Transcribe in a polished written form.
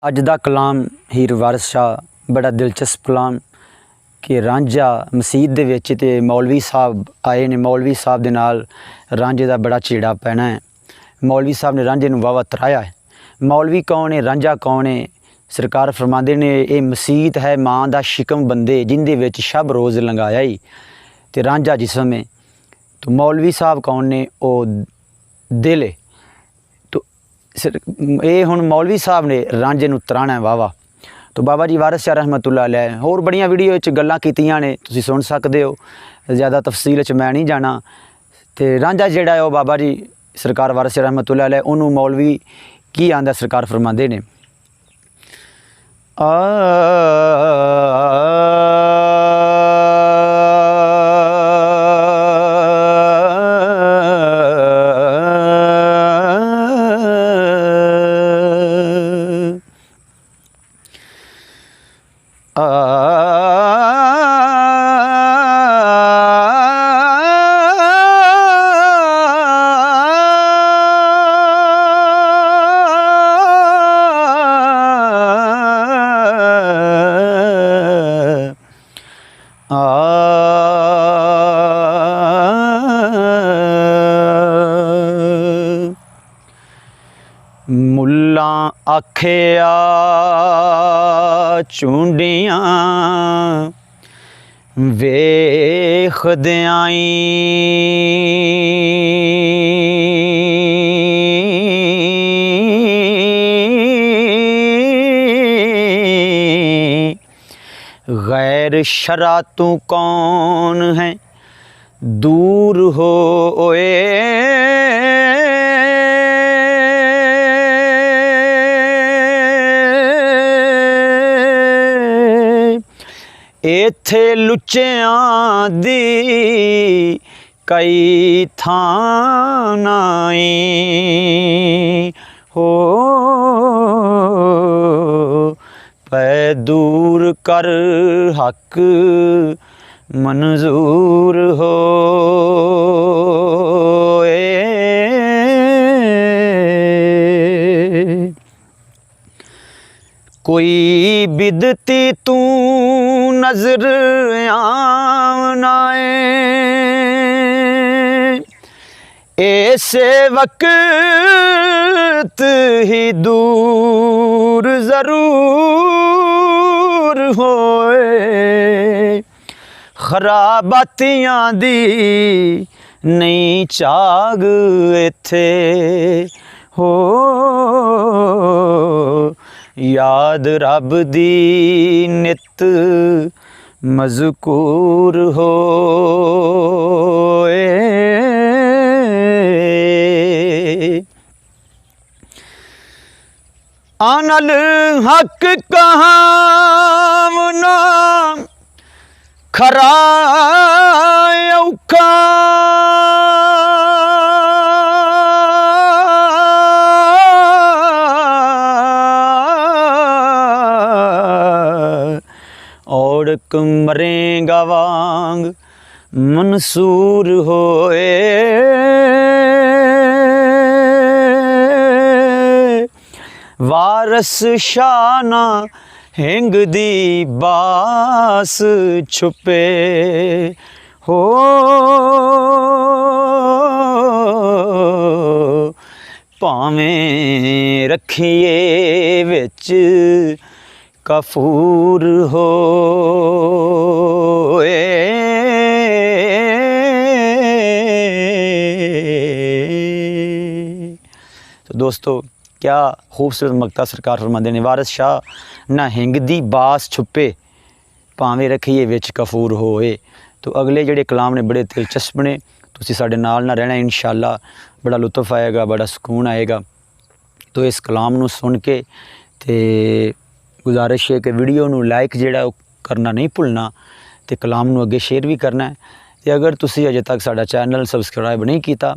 अज दा कलाम हीर वारिस शाह बड़ा दिलचस्प कलाम कि रांझा मसीत दे विच ते मौलवी साहब आए ने। मौलवी साहब दे नाल रांझे दा बड़ा झेड़ा पैना है। मौलवी साहब ने रांझे नूं वावा तराया है। मौलवी कौन है, रांझा कौन है? सरकार फरमांदे ने ये मसीत है मां दा शिकम बंदे जिंदे विच शब रोज़ लंघाया ही ते रांझा जिसम है। तो मौलवी साहब कौन ने? वो दिल है। तो ये हुण मौलवी साहब ने रांझे नूं तराना है वावा। तो बाबा जी वारिस शाह रहमतुल्लाह अलैह होर बड़ियां वीडियो च गल्लां कीतियां ने, तुसीं सुन सकदे हो। ज़्यादा तफसील च मैं नहीं जाना। ते रांझा जिहड़ा है वो बाबा जी सरकार वारिस शाह रहमतुल्लाह अलैह उन्होंने मौलवी की आंदा सरकार फरमांदे ने मुल्ला आखिया झुंडियां वेखद्याई गैर शरा तू कौन है दूर होए। इत्थे लुच्चियां दी कई थां नाई हो पै दूर कर हक मंजूर हो। कोई बिदती तू नजर आनाए ऐसे वक्त ही दूर जरूर होए। खराबातियां दी नहीं चाग इत्थे हो याद रब दी नित मज़कूर हो। आनल हक कहावना खरा औखा और मरेंगा वांग मंसूर होए। वारिस शाह ना हिंग दी बास छुपे हो भावें रखिए विच कफूर हो। तो दोस्तों क्या खूबसूरत मकता सरकार फरमांदे ने, वारिस शाह ना हिंग दी बास छुपे भावें रखिए विच कफूर होए। तो अगले जिहड़े कलाम ने बड़े दिलचस्प ने, तुसीं साडे नाल ना रहना इंशाअल्लाह, बड़ा लुत्फ आएगा, बड़ा सुकून आएगा। तो इस कलाम नूं सुन के ते गुजारिश है कि वीडियो नूं लाइक जिहड़ा करना नहीं भुलना ते कलाम नूं अगे शेयर भी करना है। ते अगर तुसीं अजे तक साडा चैनल सबसक्राइब नहीं कीता